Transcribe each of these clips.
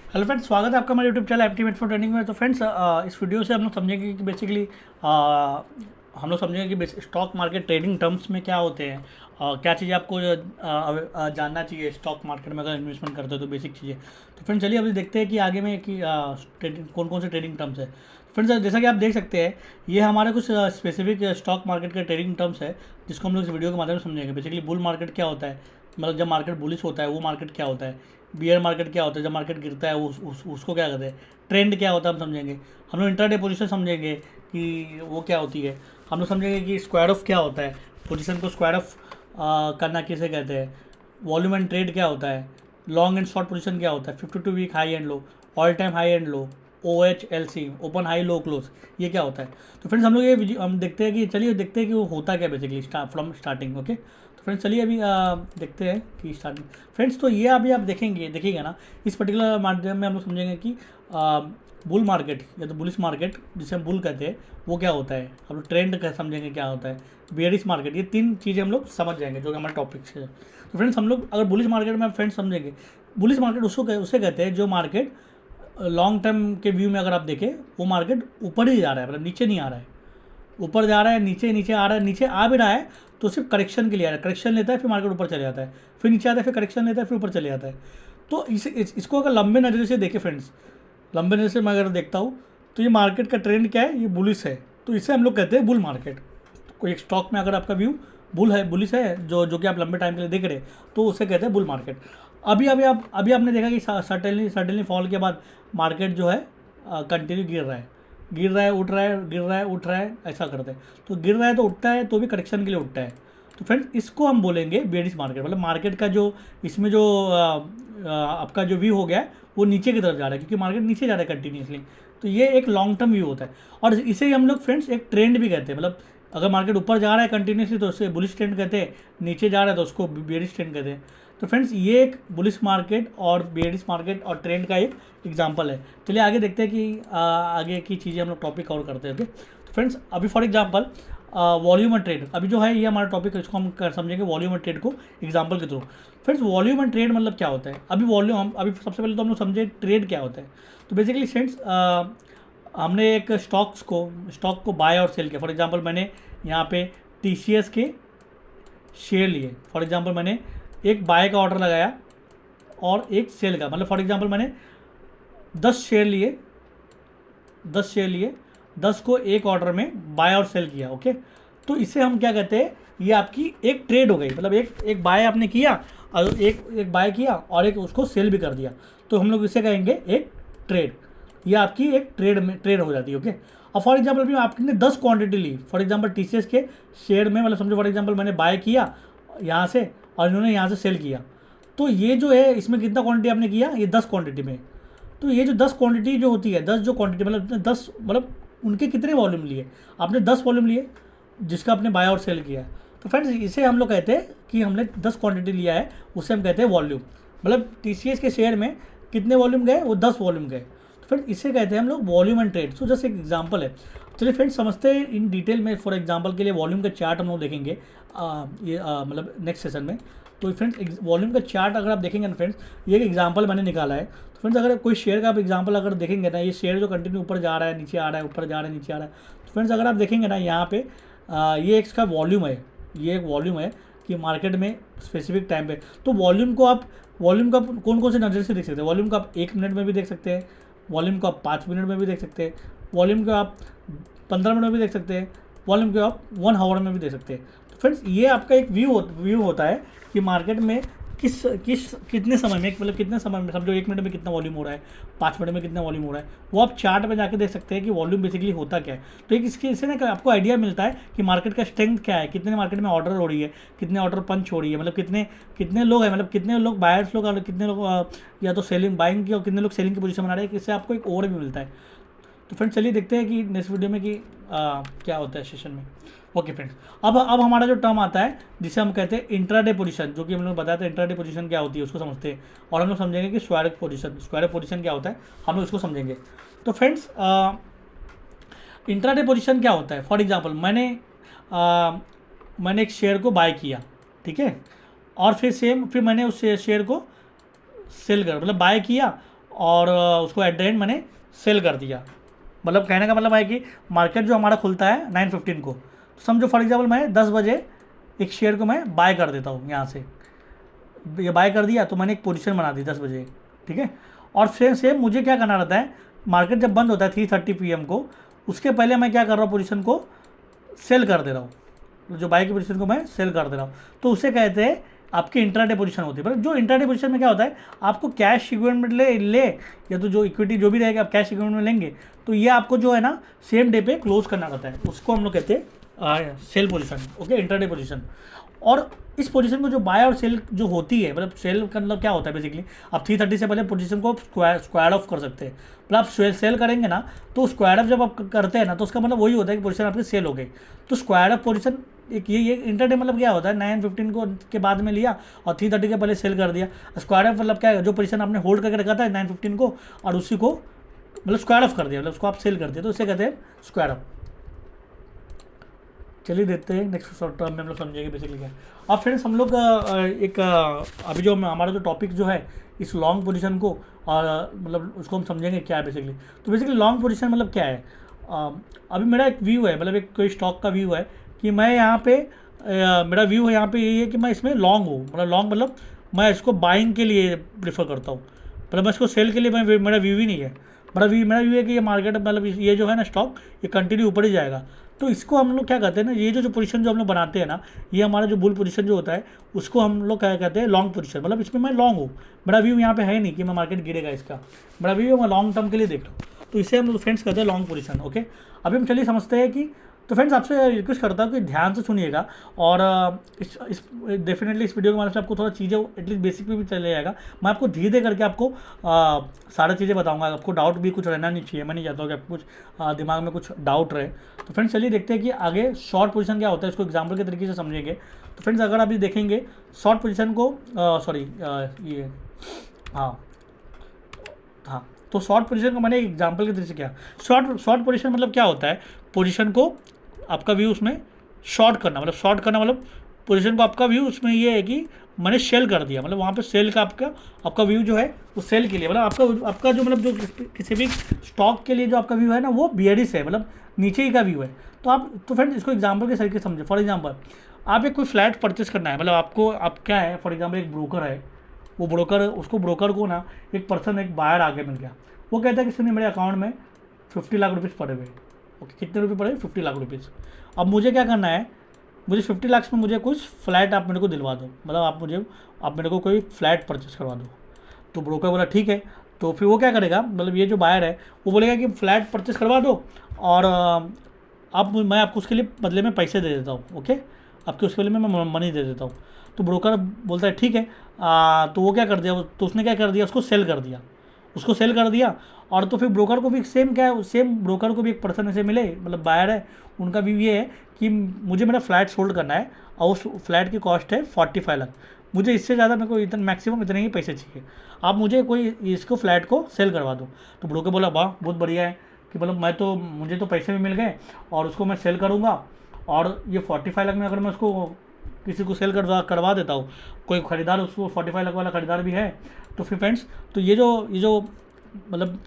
Hello friends, स्वागत है आपका हमारे यूट्यूब चैनल एप्टीमेट फॉर ट्रेडिंग में। तो फ्रेंड्स, इस वीडियो से हम लोग समझेंगे कि बेसिकली हम लोग समझेंगे कि स्टॉक मार्केट ट्रेडिंग टर्म्स में क्या होते हैं, क्या चीज़ें आपको जानना चाहिए स्टॉक मार्केट में अगर इन्वेस्टमेंट करते हो तो बेसिक चीज़ें। तो फ्रेंड्स चलिए अभी देखते हैं कि आगे में कि कौन कौन से ट्रेडिंग टर्म्स है। फ्रेंड्स जैसा कि आप देख सकते हैं, ये हमारे कुछ स्पेसिफिक स्टॉक मार्केट के ट्रेडिंग टर्म्स है जिसको हम लोग इस वीडियो के माध्यम से समझेंगे। बेसिकली बुल मार्केट क्या होता है, मतलब जब मार्केट बुलिश होता है वो मार्केट क्या होता है। बियर मार्केट क्या होता है, जब मार्केट गिरता है उसको क्या कहते हैं। ट्रेंड क्या होता है हम समझेंगे। हम लोग इंट्राडे पोजीशन समझेंगे कि वो क्या होती है। हम लोग समझेंगे कि स्क्वायर ऑफ क्या होता है, पोजीशन को स्क्वायर ऑफ करना किसे कहते हैं। वॉल्यूम एंड ट्रेड क्या होता है, लॉन्ग एंड शॉर्ट पोजीशन क्या होता है, 52 week high and low, all time high and low, OHLC open high low close, ये क्या होता है। तो फ्रेंड्स हम लोग ये हम देखते हैं कि चलिए देखते हैं कि वो होता क्या बेसिकली फ्रॉम स्टार्टिंग। ओके, तो फ्रेंड्स चलिए अभी देखते हैं कि स्टार्टिंग। फ्रेंड्स तो ये अभी आप देखिएगा ना, इस पर्टिकुलर माध्यम में हम लोग समझेंगे कि बुल मार्केट या तो बुलिश मार्केट जिसे हम बुल कहते हैं वो क्या होता है। हम लोग ट्रेंड का समझेंगे क्या होता है, बेयरिश मार्केट, ये तीन चीज़ें हम लोग समझ जाएंगे जो कि हमारे टॉपिक से है। तो फ्रेंड्स हम लोग अगर बुलिश मार्केट में फ्रेंड्स समझेंगे, बुलिश मार्केट उसे कहते हैं जो मार्केट लॉन्ग टर्म के व्यू में अगर आप देखें वो मार्केट ऊपर ही जा रहा है, मतलब नीचे नहीं आ रहा है। ऊपर जा रहा है, नीचे नीचे आ रहा है, नीचे आ भी रहा है तो सिर्फ करेक्शन के लिए आ रहा है। करेक्शन लेता है फिर मार्केट ऊपर चले जाता है, फिर नीचे आता है, फिर करेक्शन लेता है, फिर ऊपर चले जाता है। तो इसको अगर लंबे नज़र से देखें फ्रेंड्स, लंबे नज़र से मैं अगर देखता हूँ तो ये मार्केट का ट्रेंड क्या है, ये बुलिश है, तो इसे हम लोग कहते हैं बुल मार्केट। कोई एक स्टॉक में अगर आपका व्यू बुल है, बुलिश है, जो कि आप लंबे टाइम के लिए देख रहे हैं, तो उसे कहते हैं बुल मार्केट। अभी आपने देखा कि सडनली फॉल के बाद मार्केट जो है कंटिन्यू गिर रहा है, गिर रहा है उठ रहा है, गिर रहा है उठ रहा है, ऐसा करते हैं। तो गिर रहा है तो उठता है, तो भी करेक्शन के लिए उठता है। तो फ्रेंड्स इसको हम बोलेंगे बेरिश मार्केट, मतलब मार्केट का जो इसमें जो आपका जो व्यू हो गया है वो नीचे की तरफ जा रहा है, क्योंकि मार्केट नीचे जा रहा है कंटिन्यूसली। तो ये एक लॉन्ग टर्म व्यू होता है, और इसे ही हम लोग फ्रेंड्स एक ट्रेंड भी कहते हैं। मतलब अगर मार्केट ऊपर जा रहा है कंटिन्यूसली तो उससे बुलिश ट्रेंड कहते हैं, नीचे जा रहा है तो उसको बेरिश ट्रेंड कहते हैं। तो फ्रेंड्स ये एक बुलिश मार्केट और बेरिश मार्केट और ट्रेंड का एक एग्जांपल है। चलिए आगे देखते हैं कि आगे की चीज़ें हम लोग टॉपिक कवर करते हैं। ओके, तो फ्रेंड्स अभी for example volume and trade अभी जो है ये हमारा टॉपिक है, इसको हम समझेंगे वॉल्यूम एंड ट्रेड को एग्जांपल के through. Friends volume and trade मतलब क्या होता है, अभी वॉल्यूम हम अभी सबसे पहले तो हम लोग समझे ट्रेड क्या होता है। तो बेसिकली फ्रेंड्स हमने एक स्टॉक को बाय और सेल किया। फॉर एग्जांपल मैंने यहाँ पे TCS के शेयर लिए। फॉर एग्जांपल मैंने एक बाय का ऑर्डर लगाया और एक सेल का, मतलब फॉर एग्जांपल मैंने 10 शेयर लिए, 10 को एक ऑर्डर में बाय और सेल किया। ओके, तो इसे हम क्या कहते हैं, ये आपकी एक ट्रेड हो गई। मतलब एक बाय आपने किया और एक बाय किया और एक उसको सेल भी कर दिया, तो हम लोग इसे कहेंगे एक ट्रेड। ये आपकी एक ट्रेड हो जाती है। ओके, अब फॉर एग्जांपल भी आपने 10 क्वांटिटी ली, फॉर एग्जांपल TCS के शेयर में, मतलब समझो फॉर एग्जांपल मैंने बाय किया यहाँ से और इन्होंने यहाँ से सेल किया, तो ये जो है इसमें कितना क्वांटिटी आपने किया, ये 10 क्वांटिटी में। तो ये जो 10 क्वांटिटी जो होती है, 10 जो क्वांटिटी मतलब 10 मतलब उनके कितने वॉल्यूम लिए, आपने 10 वॉल्यूम लिए जिसका आपने बाय और सेल किया है। तो फ्रेंड्स इसे हम लोग कहते हैं कि हमने 10 क्वांटिटी लिया है, उसे हम कहते हैं वॉल्यूम। मतलब TCS के शेयर में कितने वॉल्यूम गए, वो 10 वॉल्यूम गए। तो फ्रेंड्स इसे कहते हैं हम लोग volume and trade. So just एक एग्जांपल है। चलिए फ्रेंड्स समझते हैं इन डिटेल में। फॉर एग्जांपल के लिए वॉल्यूम का चार्ट हम लोग देखेंगे मतलब नेक्स्ट सेशन में। तो फ्रेंड्स वॉल्यूम का चार्ट अगर आप देखेंगे ना फ्रेंड्स, ये एक एग्जांपल मैंने निकाला है। तो फ्रेंड्स अगर कोई शेयर का आप एग्जांपल अगर देखेंगे ना, ये शेयर जो कंटिन्यू ऊपर जा रहा है, नीचे आ रहा है, ऊपर जा रहा है, नीचे आ रहा है। तो फ्रेंड्स अगर आप देखेंगे ना यहाँ पे ये इसका वॉल्यूम है, ये एक वॉल्यूम है कि मार्केट में स्पेसिफिक टाइम पे। तो वॉल्यूम को आप कौन कौन से नज़र से देख सकते हैं। वॉल्यूम को आप 1 मिनट में भी देख सकते हैं, वॉल्यूम को आप 5 मिनट में भी देख सकते हैं, वॉल्यूम को आप 15 मिनट में भी देख सकते हैं, वॉल्यूम को आप 1 आवर में भी देख सकते हैं। तो फ्रेंड्स ये आपका एक व्यू होता है कि मार्केट में कितने समय में, मतलब कितने समय में, समझो 1 मिनट में कितना वॉल्यूम हो रहा है, 5 मिनट में कितना वॉल्यूम हो रहा है, वो आप चार्ट में जाके देख सकते हैं कि वॉल्यूम बेसिकली होता क्या है। तो एक इससे ना आपको आइडिया मिलता है कि मार्केट का स्ट्रेंथ क्या है, कितने मार्केट में ऑर्डर हो रही है, कितने ऑर्डर पंच हो रही है, मतलब कितने लोग हैं, मतलब कितने लोग बायर्स लोग और कितने लोग या तो सेलिंग बाइंग की और कितने लोग सेलिंग की पोजीशन बना रहे हैं। इससे आपको एक ओवरव्यू मिलता है। तो फ्रेंड्स चलिए देखते हैं कि नेक्स्ट वीडियो में कि क्या होता है सेशन में। ओके फ्रेंड्स, अब हमारा जो टर्म आता है जिसे हम कहते हैं इंट्राडे पोजीशन, जो कि हम लोग बताया था इंट्राडे पोजीशन क्या होती है उसको समझते हैं, और हम लोग समझेंगे कि स्क्वायर पोजीशन क्या होता है, हम लोग इसको समझेंगे। तो फ्रेंड्स इंट्राडे पोजीशन क्या होता है। फॉर एग्जांपल मैंने एक शेयर को बाय किया, ठीक है, और फिर मैंने उस शेयर को सेल कर, मतलब बाय किया और उसको एट द एंड मैंने सेल कर दिया। मतलब कहने का मतलब है कि मार्केट जो हमारा खुलता है 9:15 को, तो समझो फॉर एग्जाम्पल मैं 10 बजे एक शेयर को मैं बाय कर देता हूँ यहाँ से, ये बाय कर दिया तो मैंने एक पोजीशन बना दी 10 बजे, ठीक है। और फिर से मुझे क्या करना रहता है, मार्केट जब बंद होता है 3:30 PM को, उसके पहले मैं क्या कर रहा हूँ, पोजीशन को सेल कर दे रहा हूँ, जो बाय की पोजीशन को मैं सेल कर दे रहा हूँ। तो उसे कहते हैं आपकी इंट्राडे पोजीशन होती है। पर जो इंट्राडे पोजीशन में क्या होता है, आपको कैश इक्विपमेंट ले या तो जो इक्विटी जो भी रहेगा आप कैश इक्विपमेंट में लेंगे, तो ये आपको जो है ना सेम डे पे क्लोज करना रहता है, उसको हम लोग कहते हैं sell position, okay, intraday position. और इस पोजीशन को जो बाय और सेल जो होती है, मतलब सेल का मतलब क्या होता है बेसिकली, आप 3:30 से पहले पोजीशन को स्क्वायर ऑफ कर सकते हैं। मतलब आप सेल करेंगे ना, तो स्क्वायर ऑफ जब आप करते हैं ना, तो उसका मतलब वही होता है कि पोजीशन आपकी सेल हो गई। तो स्क्वायर ऑफ पोजीशन एक ये इंटरडे मतलब क्या होता है, 9:15 को के बाद में लिया और 3:30 के पहले सेल कर दिया। स्क्वायर ऑफ मतलब क्या है, जो पोजीशन आपने होल्ड करके रखा था 9:15 को, और उसी को मतलब स्क्वायर ऑफ कर दिया, मतलब उसको आप सेल कर दिया, तो उसे कहते हैं स्क्वायर ऑफ। चलिए देखते हैं नेक्स्ट शॉर्ट टर्म में हम लोग समझेंगे बेसिकली क्या है। अब फ्रेंड्स हम लोग अभी जो हमारा जो टॉपिक जो है इस लॉन्ग पोजीशन को मतलब उसको हम समझेंगे क्या है बेसिकली। तो बेसिकली लॉन्ग पोजीशन मतलब क्या है, अभी मेरा एक व्यू है, मतलब एक कोई स्टॉक का व्यू है कि मैं यहाँ पे मेरा व्यू है यहाँ पे यही है कि मैं इसमें लॉन्ग हूँ। मतलब लॉन्ग मतलब मैं इसको बाइंग के लिए प्रेफर करता हूँ, मतलब मैं इसको सेल के लिए मेरा व्यू ही नहीं है। मेरा व्यू है कि ये मार्केट मतलब ये जो है ना स्टॉक, ये कंटिन्यू ऊपर ही जाएगा। तो इसको हम लोग क्या कहते हैं ना, ये जो पोजीशन जो हम लोग बनाते हैं ना, ये हमारा जो बुल पोजीशन जो होता है उसको हम लोग क्या कहते हैं, लॉन्ग पोजीशन। मतलब इसमें मैं लॉन्ग हूँ, मेरा व्यू यहाँ पे है नहीं कि मैं मार्केट गिरेगा इसका, मेरा व्यू मैं लॉन्ग टर्म के लिए देख रहा हूँ। तो इसे हम लोग फ्रेंड्स कहते हैं लॉन्ग पोजीशन, ओके। अभी हम चलिए समझते हैं कि, तो फ्रेंड्स आपसे रिक्वेस्ट करता हूँ कि ध्यान से सुनिएगा, और इस डेफिनेटली इस वीडियो के माध्यम से आपको थोड़ा चीज़ें एटलीस्ट बेसिक में भी चले जाएगा। मैं आपको धीरे धीरे करके आपको सारी चीज़ें बताऊंगा, आपको डाउट भी कुछ रहना नहीं चाहिए। मैं नहीं चाहता हूँ कि आपको कुछ दिमाग में कुछ डाउट रहे। तो फ्रेंड्स चलिए देखते हैं कि आगे शॉर्ट पोजीशन क्या होता है, इसको एग्जाम्पल के तरीके से समझेंगे। तो फ्रेंड्स अगर आप ये देखेंगे शॉर्ट पोजीशन को, ये हाँ, तो शॉर्ट पोजीशन को मैंने एक एग्जांपल के तरीके से किया। शॉर्ट पोजीशन मतलब क्या होता है, पोजीशन को आपका व्यू उसमें शॉर्ट करना, मतलब शॉर्ट करना मतलब पोजीशन को आपका व्यू उसमें ये है कि मैंने सेल कर दिया, मतलब वहाँ पे सेल का आपका व्यू जो है वो सेल के लिए, मतलब आपका जो मतलब जो किसी भी स्टॉक के लिए जो आपका व्यू है ना वो बियरिश है, मतलब नीचे ही का व्यू है। तो फ्रेंड्स इसको एग्जाम्पल के तरीके से समझे। फॉर एग्जाम्पल आप एक कोई फ्लैट परचेस करना है, मतलब आपको आप क्या है, फॉर एग्जाम्पल एक ब्रोकर है, वो ब्रोकर को ना एक पर्सन एक बायर आगे मिल गया, वो कहता है कि सुनिए मेरे अकाउंट में 50 लाख रुपीज़ पड़े हुए। ओके, कितने रुपये पड़े, 50 लाख रुपीज़। अब मुझे क्या करना है, मुझे 50 लाख में मुझे कुछ फ्लैट आप मेरे को दिलवा दो, मतलब आप मेरे को कोई फ्लैट परचेस करवा दो। तो ब्रोकर बोला ठीक है। तो फिर वो क्या करेगा, मतलब ये जो बायर है वो बोलेगा कि फ्लैट परचेस करवा दो और मैं आपको उसके लिए बदले में पैसे दे देता हूँ, ओके, आपके उसके लिए मैं मनी दे देता हूँ। तो ब्रोकर बोलता है ठीक है। तो वो क्या कर दिया, तो उसने क्या कर दिया, उसको सेल कर दिया। और तो फिर ब्रोकर को भी सेम ब्रोकर को भी एक पर्सन ऐसे मिले, मतलब बायर है, उनका भी ये है कि मुझे मेरा फ्लैट सोल्ड करना है और उस फ्लैट की कॉस्ट है 45 लाख, मुझे इससे ज़्यादा मेरे को इतना मैक्सिमम इतने ही पैसे चाहिए, आप मुझे कोई इसको फ्लैट को सेल करवा दो। तो ब्रोकर बोला वाह बहुत बढ़िया है कि मतलब मुझे तो पैसे भी मिल गए और उसको मैं सेल करूँगा, और ये 45 लाख में अगर मैं उसको किसी को सेल करवा देता हूँ, कोई ख़रीदार उसको 45 लाख वाला ख़रीदार भी है, तो फिर फ्रेंड्स तो ये जो मतलब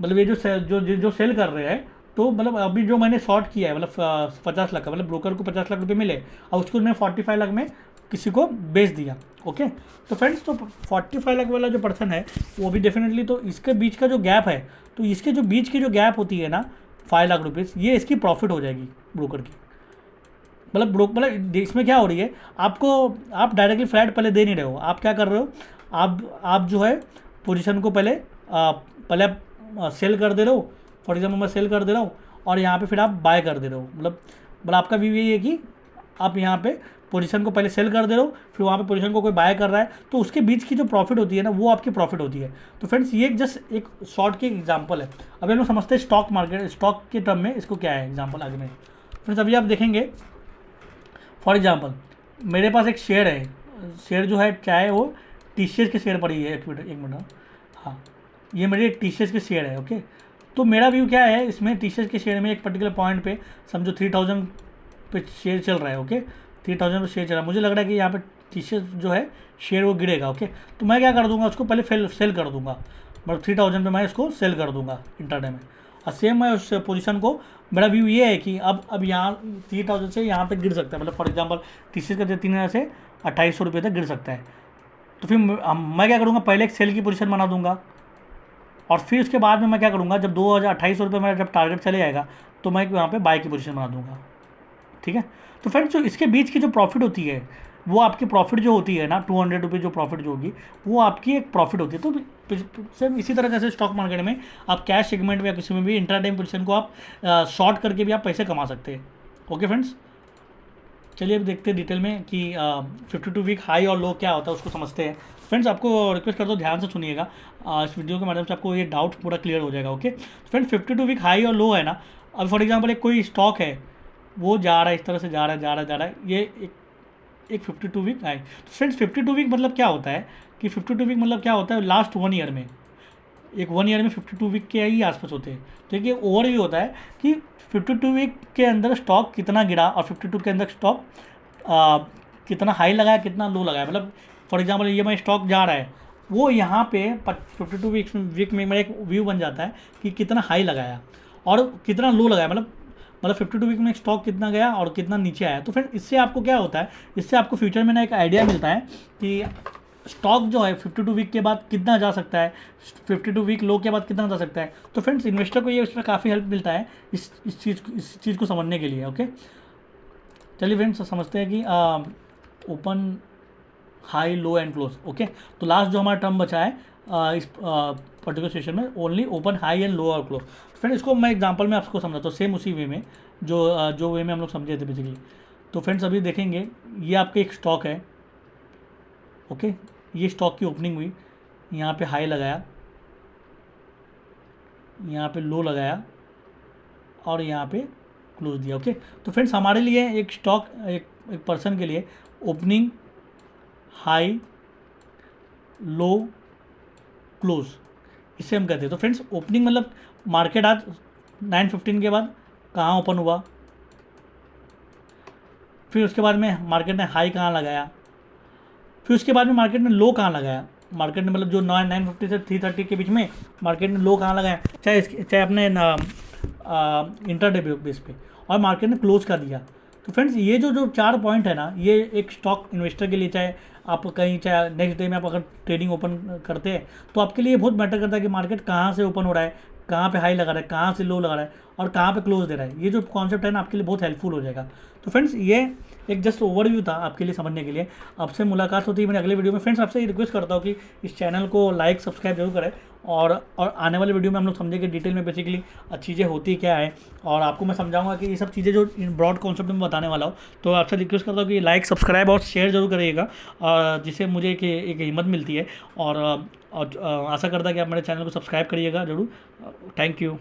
ये जो सेल कर रहे हैं, तो मतलब अभी जो मैंने शॉर्ट किया है मतलब 50 लाख का, मतलब ब्रोकर को 50 लाख रुपए मिले और उसको मैं 45 लाख में किसी को बेच दिया, ओके। तो फ्रेंड्स तो 45 लाख वाला जो पर्सन है वो भी डेफिनेटली, तो इसके बीच का जो गैप है, तो इसके जो बीच की जो गैप होती है ना 5 लाख रुपीज़, ये इसकी प्रॉफिट हो जाएगी ब्रोकर की। मतलब इसमें क्या हो रही है, आप डायरेक्टली फ्लैट पहले दे नहीं रहे हो, आप क्या कर रहे हो, आप जो है पोजीशन को पहले आप सेल कर दे रहे हो। फॉर एग्जाम्पल मैं सेल कर दे रहा हूँ और यहाँ पे फिर आप बाय कर दे रहे हो, मतलब आपका व्यू यही है कि आप यहाँ पे पोजीशन को पहले सेल कर दे रहे हो, फिर वहाँ पे पोजीशन को कोई बाय कर रहा है, तो उसके बीच की जो प्रॉफिट होती है ना वो आपकी प्रॉफिट होती है। तो फ्रेंड्स ये जस्ट एक शॉर्ट की एग्जांपल है। अभी हम लोग समझते हैं स्टॉक मार्केट, स्टॉक के टर्म में इसको क्या है एग्जांपल आगे में। फ्रेंड्स अभी आप देखेंगे फॉर एग्जांपल मेरे पास एक शेयर है, शेयर जो है चाहे वो TCS के शेयर पड़ी है, एक मिनट, हाँ ये मेरे TCS के शेयर है, ओके। तो मेरा व्यू क्या है, इसमें TCS के शेयर में एक पर्टिकुलर पॉइंट पे समझो 3000 पे शेयर चल रहा है, ओके, 3000 पे शेयर चल रहा है, मुझे लग रहा है कि यहाँ पे TCS जो है शेयर वो गिरेगा, ओके। तो मैं क्या कर दूंगा, उसको पहले सेल कर दूंगा, मतलब 3000 पे मैं इसको सेल कर दूंगा इंटरडे में। और सेम मैं उस पोजीशन को, मेरा व्यू ये है कि अब यहाँ 3000 से यहाँ तक गिर सकता है, मतलब फॉर एग्जांपल टीसीएस का 3000 से 2800 रुपये तक गिर सकता है। तो फिर मैं क्या करूँगा, पहले एक सेल की पोजीशन बना दूंगा, और फिर उसके बाद में मैं क्या करूँगा, जब 2800 रुपये मेरा जब टारगेट चले जाएगा तो मैं यहाँ पे बाय की पोजीशन बना दूंगा। ठीक है। तो फ्रेंड्स जो इसके बीच की जो प्रॉफिट होती है, वो आपकी प्रॉफिट जो होती है ना, 200 रुपये जो प्रॉफिट जो होगी, वो आपकी एक प्रॉफिट होती है। तो सेम इसी तरह से स्टॉक मार्केट में आप कैश सेगमेंट में या किसी में भी इंट्राडे पोजीशन को आप शॉर्ट करके भी आप पैसे कमा सकते हैं। ओके फ्रेंड्स, चलिए अब देखते हैं डिटेल में कि 52 वीक हाई और लो क्या होता है, उसको समझते हैं। फ्रेंड्स आपको रिक्वेस्ट करता हूँ ध्यान से सुनिएगा, इस वीडियो के माध्यम से आपको ये डाउट पूरा क्लियर हो जाएगा। ओके फ्रेंड्स, 52 वीक हाई और लो है ना, अब फॉर एग्जांपल एक कोई स्टॉक है, वो जा रहा है इस तरह से, जा रहा है, ये एक 52 वीक हाई। तो फ्रेंड्स 52 वीक मतलब क्या होता है कि 52 वीक मतलब क्या होता है, लास्ट 1 ईयर में, एक 1 ईयर में 52 वीक के ही आसपास होते हैं। तो ये ओवरव्यू होता है कि 52 वीक के अंदर स्टॉक कितना गिरा और 52 के अंदर स्टॉक कितना हाई लगाया, कितना लो लगाया। मतलब फॉर एग्जांपल ये मैं स्टॉक जा रहा है, वो यहाँ पे 52 वीक में मेरा एक व्यू बन जाता है कि कितना हाई लगाया और कितना लो लगाया, मतलब 52 वीक में स्टॉक कितना गया और कितना नीचे आया। तो फिर इससे आपको क्या होता है, इससे आपको फ्यूचर में ना एक आइडिया मिलता है कि स्टॉक जो है 52 वीक के बाद कितना जा सकता है, 52 वीक लो के बाद कितना जा सकता है। तो फ्रेंड्स इन्वेस्टर को ये उसमें काफ़ी हेल्प मिलता है इस चीज़ को समझने के लिए। ओके चलिए फ्रेंड्स समझते हैं कि high low and close. Okay तो लास्ट जो हमारा टर्म बचा है इस पर्टिकुलर सेशन में, ओनली ओपन हाई एंड लो और क्लोज। फ्रेंड्स इसको मैं एग्जांपल में आपको समझाता हूँ, सेम उसी वे में जो वे में हम लोग समझे थे बेसिकली। तो फ्रेंड्स अभी देखेंगे, ये आपके एक स्टॉक है। ओके ये स्टॉक की ओपनिंग हुई, यहाँ पे हाई लगाया, यहाँ पे लो लगाया और यहाँ पे क्लोज दिया। ओके तो फ्रेंड्स हमारे लिए एक स्टॉक, एक पर्सन के लिए ओपनिंग, हाई, लो, क्लोज, इसे हम कहते हैं। तो फ्रेंड्स ओपनिंग मतलब मार्केट आज 9:15 के बाद कहाँ ओपन हुआ, फिर उसके बाद में मार्केट ने हाई कहाँ लगाया, फिर उसके बाद में मार्केट ने लो कहाँ लगाया, मार्केट ने मतलब जो 9:50 से 3:30 के बीच में मार्केट ने लो कहाँ लगाया, चाहे अपने इंटरडे बेस पे, और मार्केट ने क्लोज कर दिया। तो फ्रेंड्स ये जो 4 पॉइंट है ना, ये एक स्टॉक इन्वेस्टर के लिए, चाहे आप कहीं, चाहे नेक्स्ट डे में आप अगर ट्रेडिंग ओपन करते हैं, तो आपके लिए बहुत मैटर करता है कि मार्केट कहाँ से ओपन हो रहा है, कहाँ पे हाई लगा रहा है, कहाँ से लो लगा रहा है और कहाँ पे क्लोज दे रहा है। ये जो कॉन्सेप्ट है ना आपके लिए बहुत हेल्पफुल हो जाएगा। तो फ्रेंड्स ये एक जस्ट ओवरव्यू था आपके लिए समझने के लिए। आपसे मुलाकात होती है मेरे अगले वीडियो में। फ्रेंड्स आपसे ये रिक्वेस्ट करता हूँ कि इस चैनल को लाइक सब्सक्राइब जरूर करें, और आने वाले वीडियो में हम लोग समझेंगे डिटेल में बेसिकली चीज़ें होती क्या है, और आपको मैं समझाऊंगा कि ये सब चीज़ें जो ब्रॉड कॉन्सेप्ट में बताने वाला हूँ। तो आपसे रिक्वेस्ट करता हूँ कि लाइक सब्सक्राइब और शेयर जरूर करिएगा, जिससे मुझे एक हिम्मत मिलती है, और आशा करता कि आप मेरे चैनल को सब्सक्राइब करिएगा जरूर। Thank you.